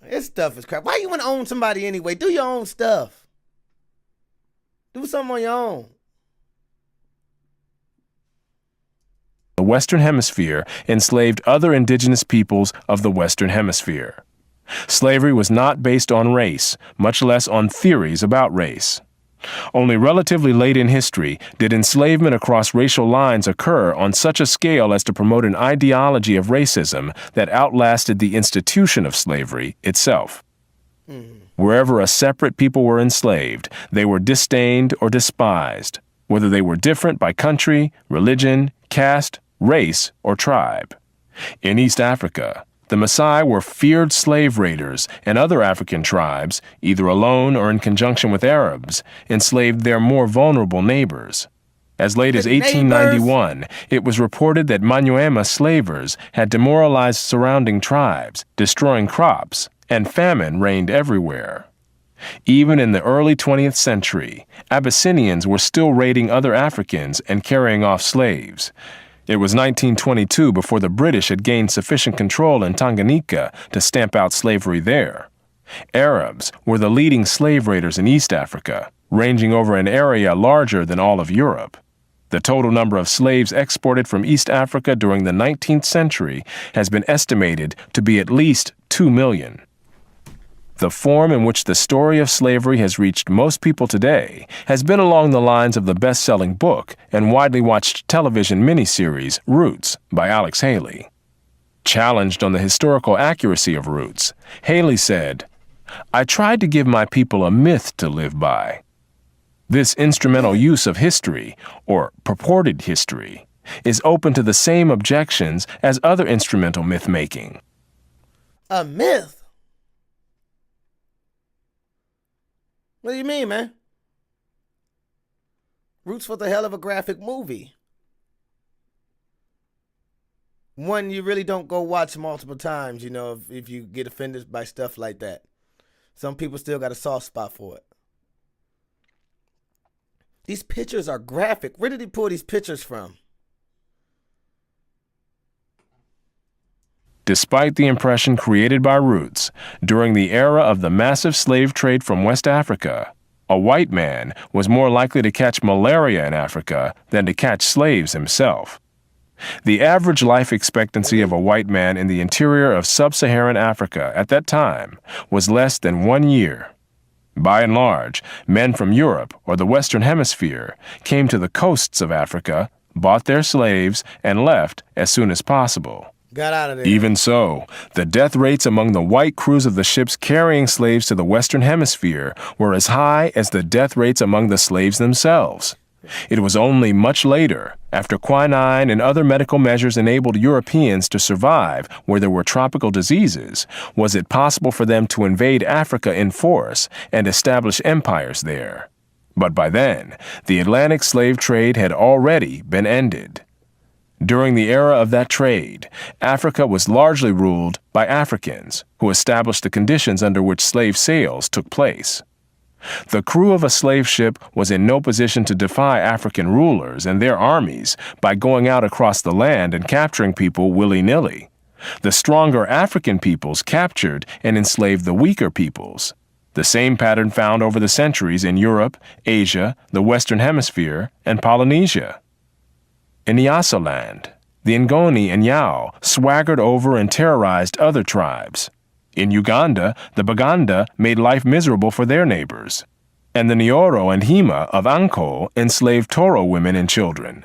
This stuff is crap. Why you want to own somebody anyway? Do your own stuff. Do something on your own. The Western Hemisphere enslaved other indigenous peoples of the Western Hemisphere. Slavery was not based on race, much less on theories about race. Only relatively late in history did enslavement across racial lines occur on such a scale as to promote an ideology of racism that outlasted the institution of slavery itself. Wherever a separate people were enslaved, they were disdained or despised, whether they were different by country, religion, caste, race, or tribe. In East Africa, the Maasai were feared slave raiders, and other African tribes, either alone or in conjunction with Arabs, enslaved their more vulnerable neighbors. As late as 1891, it was reported that Manyuema slavers had demoralized surrounding tribes, destroying crops, and famine reigned everywhere. Even in the early 20th century, Abyssinians were still raiding other Africans and carrying off slaves. It was 1922 before the British had gained sufficient control in Tanganyika to stamp out slavery there. Arabs were the leading slave raiders in East Africa, ranging over an area larger than all of Europe. The total number of slaves exported from East Africa during the 19th century has been estimated to be at least 2 million. The form in which the story of slavery has reached most people today has been along the lines of the best-selling book and widely watched television miniseries Roots by Alex Haley. Challenged on the historical accuracy of Roots, Haley said, "I tried to give my people a myth to live by." This instrumental use of history, or purported history, is open to the same objections as other instrumental myth-making. A myth? What do you mean, man? Roots was a hell of a graphic movie. One you really don't go watch multiple times, you know, if you get offended by stuff like that. Some people still got a soft spot for it. These pictures are graphic. Where did he pull these pictures from? Despite the impression created by Roots, during the era of the massive slave trade from West Africa, a white man was more likely to catch malaria in Africa than to catch slaves himself. The average life expectancy of a white man in the interior of sub-Saharan Africa at that time was less than 1 year. By and large, men from Europe or the Western Hemisphere came to the coasts of Africa, bought their slaves, and left as soon as possible. Got out of there. Even so, the death rates among the white crews of the ships carrying slaves to the Western Hemisphere were as high as the death rates among the slaves themselves. It was only much later, after quinine and other medical measures enabled Europeans to survive where there were tropical diseases, was it possible for them to invade Africa in force and establish empires there. But by then, the Atlantic slave trade had already been ended. During the era of that trade, Africa was largely ruled by Africans, who established the conditions under which slave sales took place. The crew of a slave ship was in no position to defy African rulers and their armies by going out across the land and capturing people willy-nilly. The stronger African peoples captured and enslaved the weaker peoples. The same pattern found over the centuries in Europe, Asia, the Western Hemisphere, and Polynesia. In Nyasaland, the Ngoni and Yao swaggered over and terrorized other tribes. In Uganda, the Baganda made life miserable for their neighbors. And the Nyoro and Hima of Anko enslaved Toro women and children.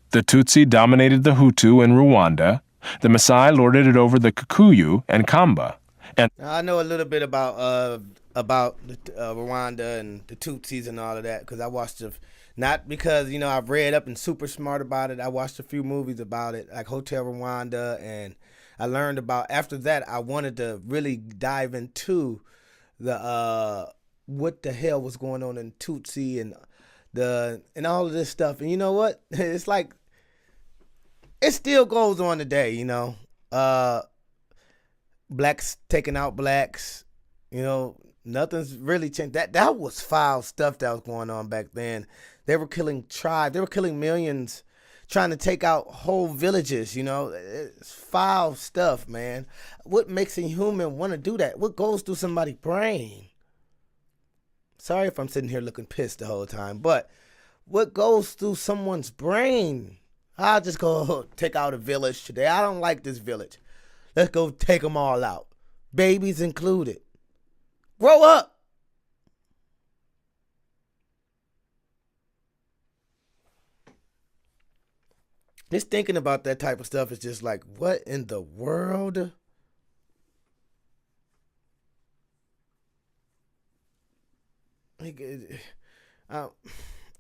The Tutsi dominated the Hutu in Rwanda. The Maasai lorded it over the Kikuyu and Kamba. And I know a little bit about Rwanda and the Tutsis and all of that because I watched not because, you know, I've read up and super smart about it. I watched a few movies about it, like Hotel Rwanda, and I learned about, after that, I wanted to really dive into the what the hell was going on in Tutsi and all of this stuff. And you know what? It's like, it still goes on today, you know. Blacks taking out blacks, you know, nothing's really changed. That was foul stuff that was going on back then. They were killing tribes. They were killing millions trying to take out whole villages, you know. It's foul stuff, man. What makes a human want to do that? What goes through somebody's brain? Sorry if I'm sitting here looking pissed the whole time, but what goes through someone's brain? I'll just go take out a village today. I don't like this village. Let's go take them all out. Babies included. Grow up. Just thinking about that type of stuff is just like, what in the world?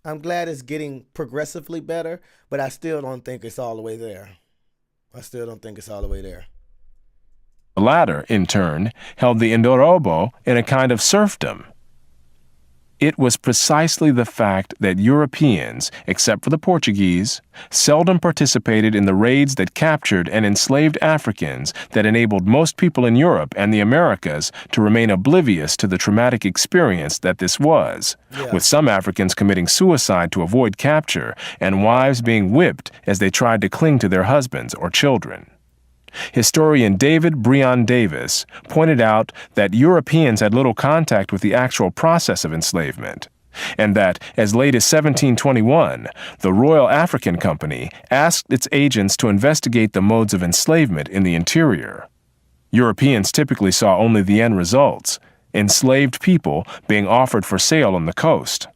I'm glad it's getting progressively better, but I still don't think it's all the way there. The latter, in turn, held the Indorobo in a kind of serfdom. It was precisely the fact that Europeans, except for the Portuguese, seldom participated in the raids that captured and enslaved Africans that enabled most people in Europe and the Americas to remain oblivious to the traumatic experience that this was, with some Africans committing suicide to avoid capture and wives being whipped as they tried to cling to their husbands or children. Historian David Breon Davis pointed out that Europeans had little contact with the actual process of enslavement, and that, as late as 1721, the Royal African Company asked its agents to investigate the modes of enslavement in the interior. Europeans typically saw only the end results, enslaved people being offered for sale on the coast.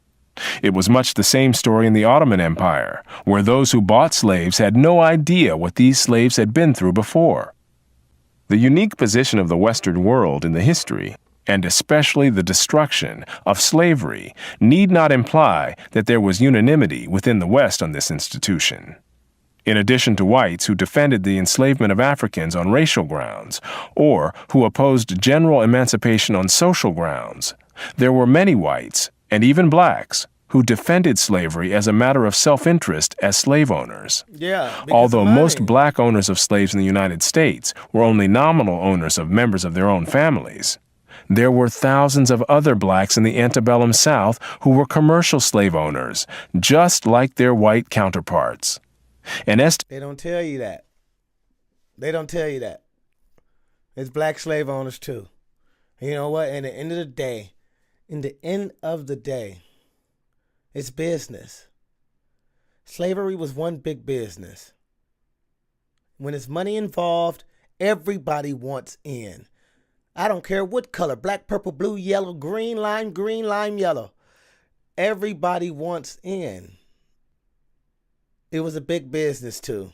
It was much the same story in the Ottoman Empire, where those who bought slaves had no idea what these slaves had been through before. The unique position of the Western world in the history, and especially the destruction of slavery, need not imply that there was unanimity within the West on this institution. In addition to whites who defended the enslavement of Africans on racial grounds, or who opposed general emancipation on social grounds, there were many whites, and even blacks, who defended slavery as a matter of self-interest as slave owners. Although most black owners of slaves in the United States were only nominal owners of members of their own families, there were thousands of other blacks in the antebellum South who were commercial slave owners, just like their white counterparts. They don't tell you that. It's black slave owners too. You know what? In the end of the day, it's business. Slavery was one big business. When there's money involved, everybody wants in. I don't care what color, black, purple, blue, yellow, green, lime, yellow. Everybody wants in. It was a big business too.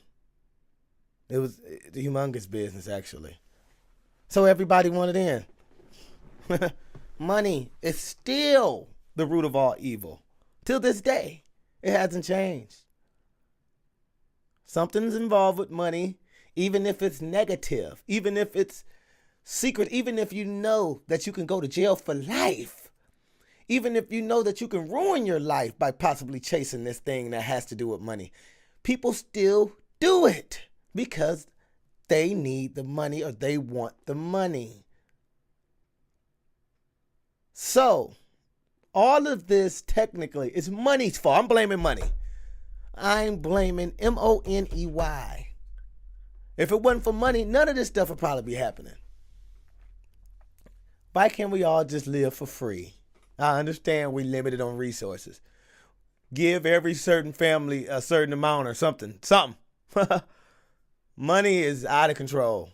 It was a humongous business, actually. So everybody wanted in. Money is still the root of all evil. Till this day, it hasn't changed. Something's involved with money, even if it's negative, even if it's secret, even if you know that you can go to jail for life, even if you know that you can ruin your life by possibly chasing this thing that has to do with money. People still do it because they need the money or they want the money. So, all of this technically is money's fault. I'm blaming money. I'm blaming Money. If it wasn't for money, none of this stuff would probably be happening. Why can't we all just live for free? I understand we're limited on resources. Give every certain family a certain amount or something. Money is out of control.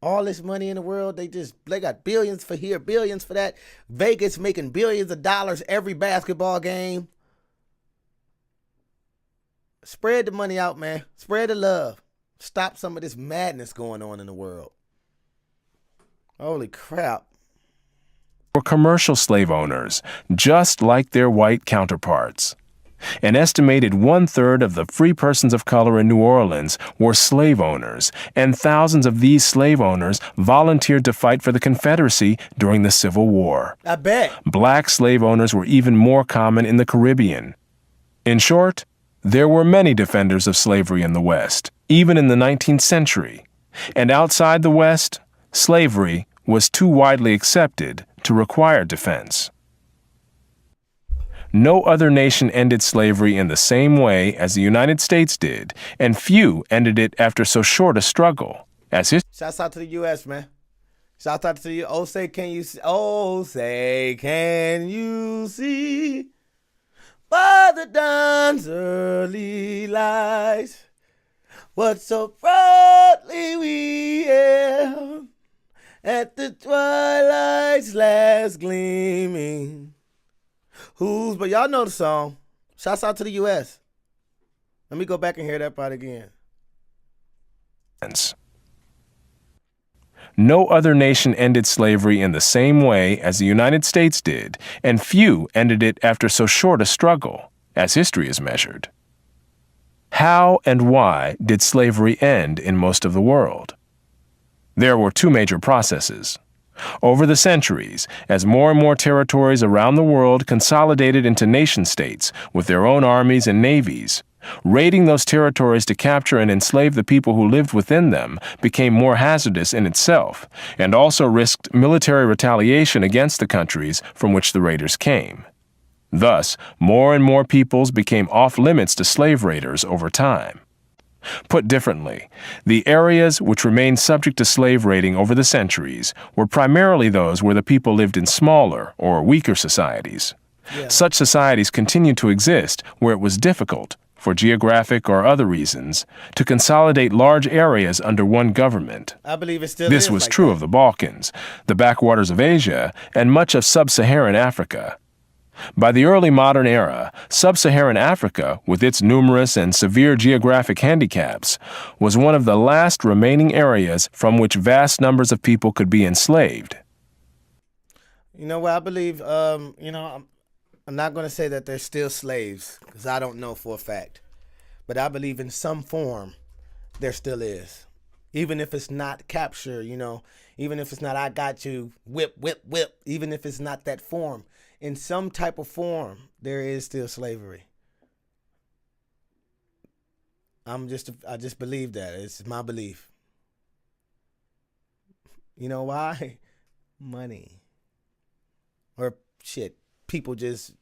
All this money in the world, they got billions for here, billions for that. Vegas making billions of dollars every basketball game. Spread the money out, man. Spread the love. Stop some of this madness going on in the world. Holy crap. Were commercial slave owners, just like their white counterparts. An estimated 1/3 of the free persons of color in New Orleans were slave owners, and thousands of these slave owners volunteered to fight for the Confederacy during the Civil War. I bet. Black slave owners were even more common in the Caribbean. In short, there were many defenders of slavery in the West, even in the 19th century. And outside the West, slavery was too widely accepted to require defense. No other nation ended slavery in the same way as the United States did, and few ended it after so short a struggle. Shouts out to the U.S., man. Shouts out to you. Oh, say can you see? Oh, say can you see? By the dawn's early light, what so brightly we hailed at the twilight's last gleaming. But y'all know the song. Shouts out to the U.S. Let me go back and hear that part again. No other nation ended slavery in the same way as the United States did, and few ended it after so short a struggle, as history is measured. How and why did slavery end in most of the world? There were two major processes. Over the centuries, as more and more territories around the world consolidated into nation-states with their own armies and navies, raiding those territories to capture and enslave the people who lived within them became more hazardous in itself, and also risked military retaliation against the countries from which the raiders came. Thus, more and more peoples became off-limits to slave raiders over time. Put differently, the areas which remained subject to slave raiding over the centuries were primarily those where the people lived in smaller or weaker societies. Yeah. Such societies continued to exist where it was difficult, for geographic or other reasons, to consolidate large areas under one government. I believe it still is. This was true of the Balkans, the backwaters of Asia, and much of sub-Saharan Africa. By the early modern era, sub-Saharan Africa, with its numerous and severe geographic handicaps, was one of the last remaining areas from which vast numbers of people could be enslaved. You know what I believe? I'm not going to say that they're still slaves, because I don't know for a fact. But I believe in some form there still is. Even if it's not capture, even if it's not I got you, whip, whip, whip, even if it's not that form. In some type of form, there is still slavery. I just believe that. It's my belief. You know why? Money. Or shit. People just,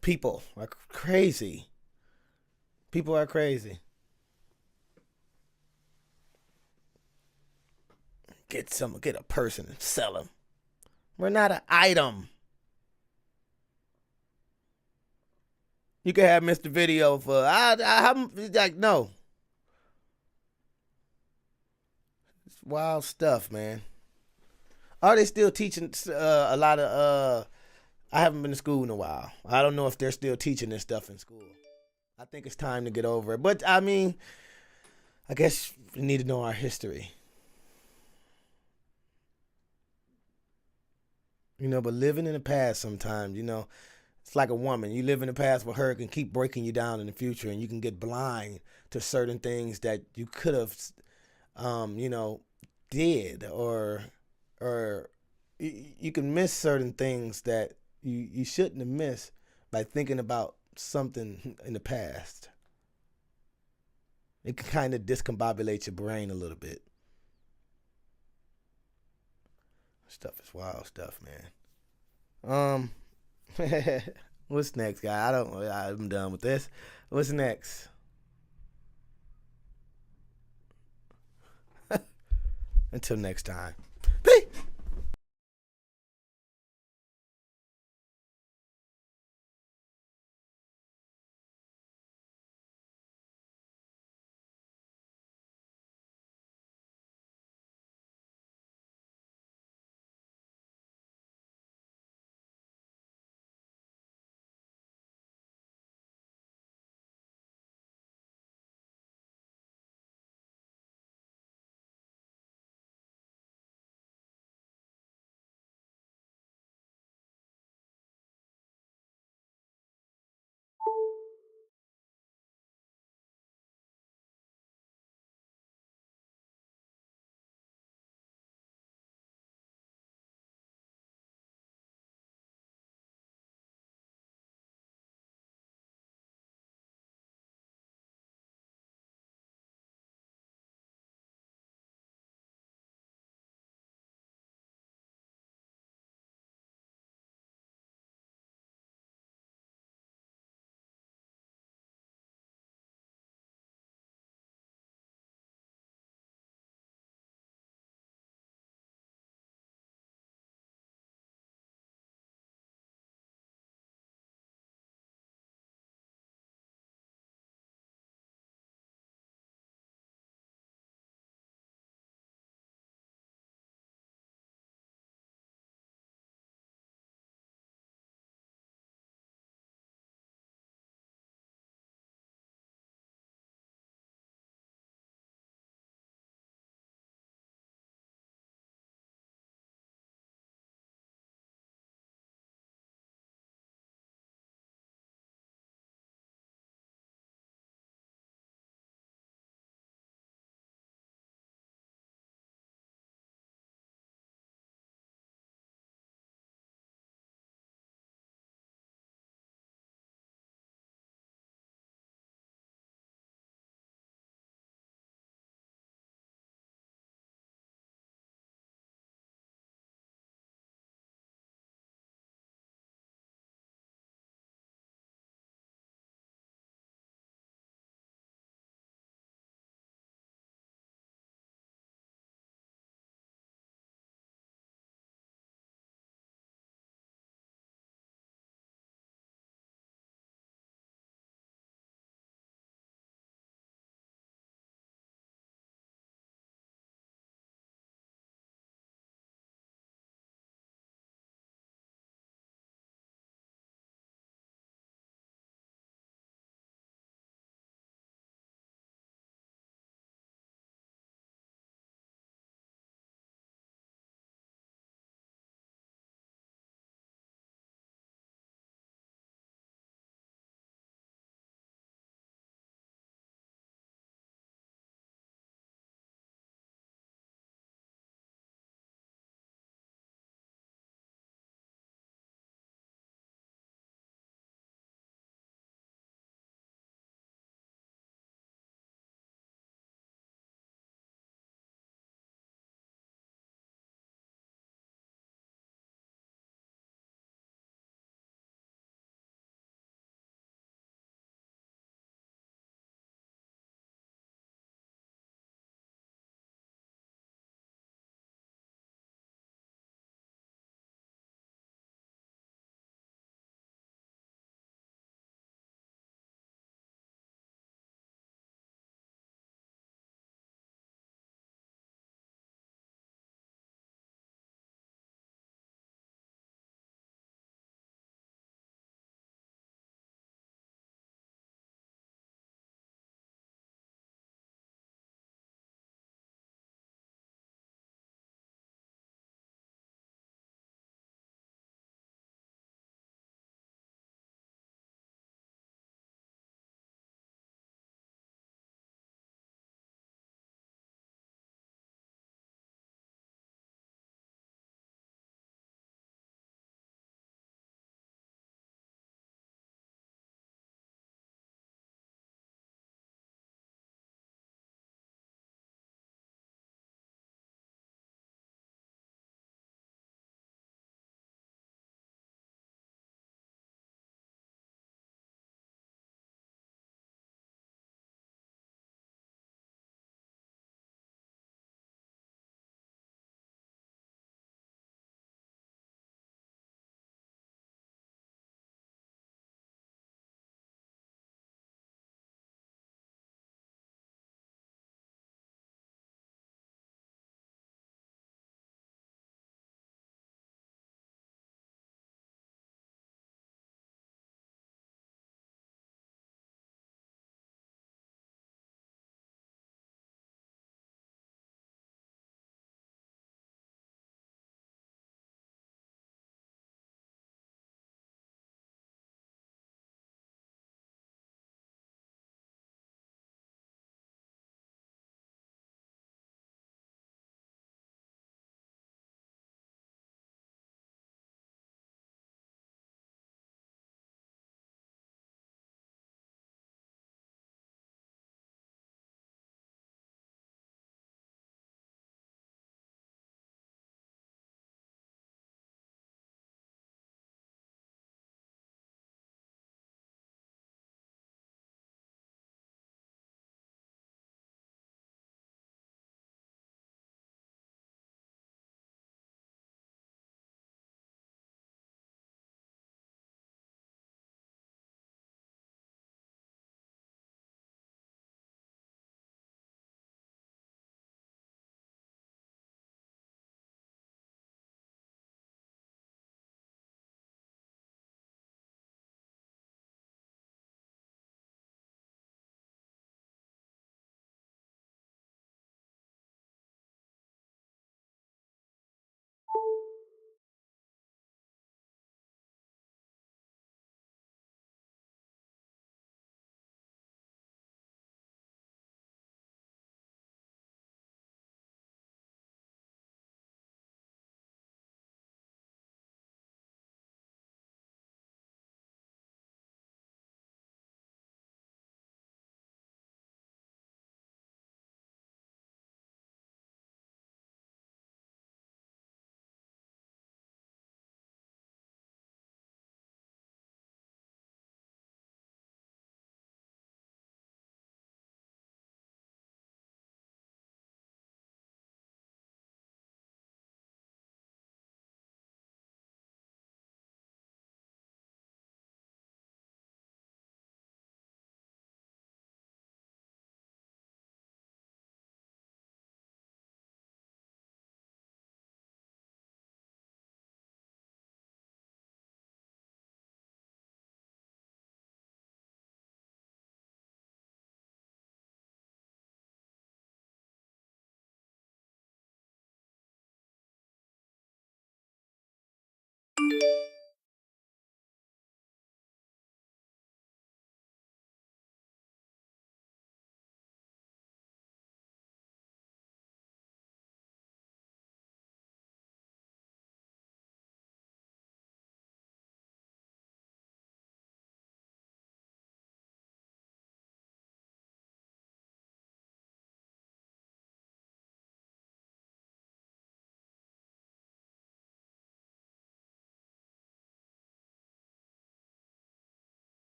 people are crazy. People are crazy. Get a person and sell them. We're not an item. You can have Mr. Video for no. It's wild stuff, man. Are they still teaching a lot of I haven't been to school in a while. I don't know if they're still teaching this stuff in school. I think it's time to get over it. But I mean, I guess we need to know our history. But living in the past sometimes, it's like a woman. You live in the past with her, it can keep breaking you down in the future, and you can get blind to certain things that you could have, did, or you can miss certain things that you shouldn't have missed by thinking about something in the past. It can kind of discombobulate your brain a little bit. Stuff is wild stuff, man. What's next, guy? I'm done with this. What's next? Until next time. Peace.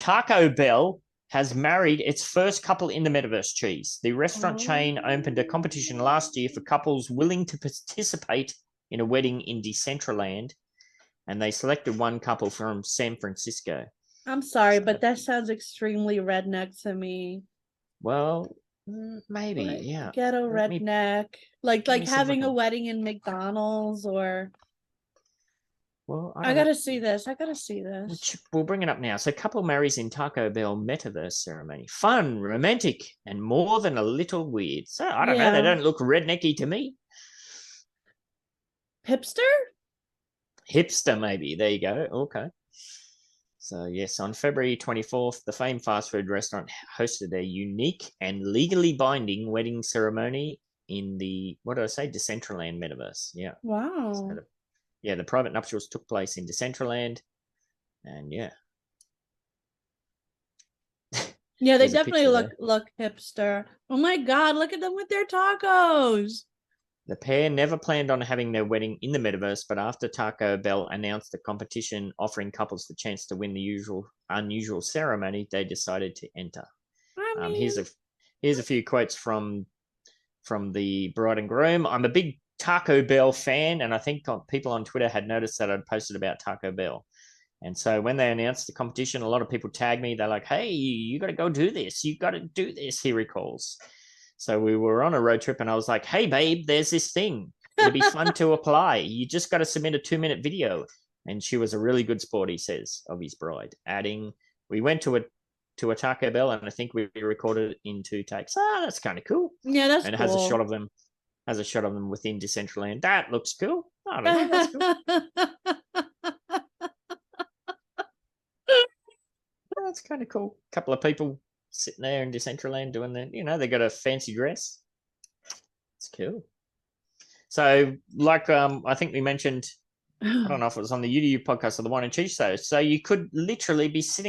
Taco Bell has married its first couple in the Metaverse, Cheese. The restaurant chain opened a competition last year for couples willing to participate in a wedding in Decentraland, and they selected one couple from San Francisco. I'm sorry, but that sounds extremely redneck to me. Well, maybe, Like, yeah. ghetto redneck. Like having a wedding in McDonald's or... Well, I gotta see this. We'll bring it up now. So, couple marries in Taco Bell Metaverse ceremony. Fun, romantic, and more than a little weird. So, I don't know. They don't look rednecky to me. Hipster? Hipster, maybe. There you go. Okay. So, yes, on February 24th, the famed fast food restaurant hosted a unique and legally binding wedding ceremony in the, what did I say, Decentraland Metaverse. Yeah. Wow. So the private nuptials took place in Decentraland, and yeah. Yeah, they definitely look hipster. Oh my God, look at them with their tacos. The pair never planned on having their wedding in the Metaverse, but after Taco Bell announced the competition offering couples the chance to win the unusual ceremony, they decided to enter. Here's a few quotes from the bride and groom. I'm a big Taco Bell fan, and I think people on Twitter had noticed that I'd posted about Taco Bell. And so when they announced the competition, a lot of people tagged me. They're like, hey, you got to go do this. You got to do this, he recalls. So we were on a road trip, and I was like, hey, babe, there's this thing. It'll be fun to apply. You just got to submit a 2-minute video. And she was a really good sport, he says, of his bride. Adding, we went to a Taco Bell, and I think we recorded it in 2 takes. That's kind of cool. Yeah, that's and it cool. has a shot of them. Has a shot of them within Decentraland. That looks cool. I don't know. That's cool. That's kind of cool. A couple of people sitting there in Decentraland doing that. They got a fancy dress. It's cool. So, like I think we mentioned, I don't know if it was on the YouTube podcast or the Wine and Cheese show. So you could literally be sitting